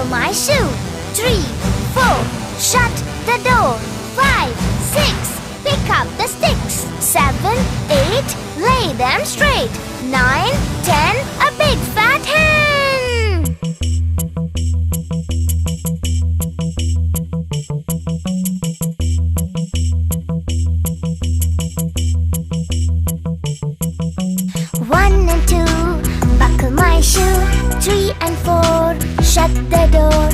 my shoe. 3, 4, shut the door. 5, 6, pick up the sticks. 7, 8, lay them straight. 9, 10, a big fat hen. One and two, buckle my shoe. 3 and 4, shut the door.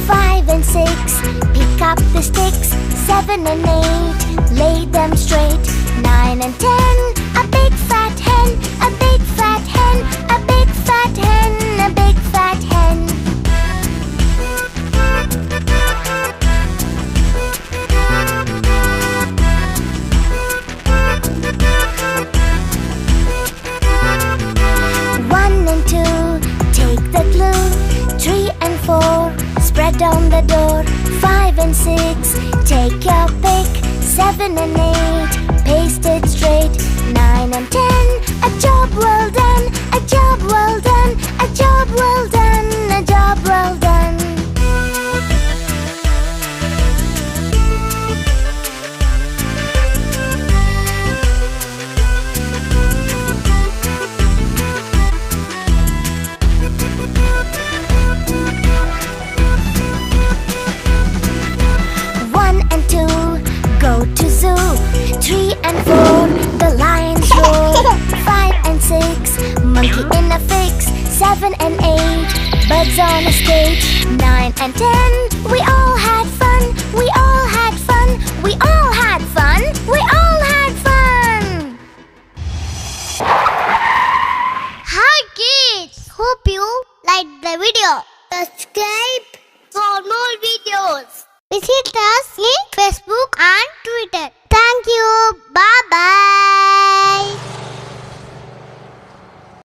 5 and 6, pick up the sticks. 7 and 8, lay them straight. 9 and 10, a big fat hen, a big fat hen, a big fat hen, a big fat hen. One and two, take the glue. 3 and 4, spread on the door. 5 and 6, take your pick. 7 and 8, paste it straight. 9 and 10, a job well done, a job well done, a job well done, a job well done. Go to zoo. 3 and 4, the lions roar. 5 and 6, monkey in a fix. 7 and 8, birds on a stage. 9 and 10, we all had fun. We all had fun. We all had fun. We all had fun. Hi kids, hope you like the video. Subscribe for more videos. Visit us in Facebook.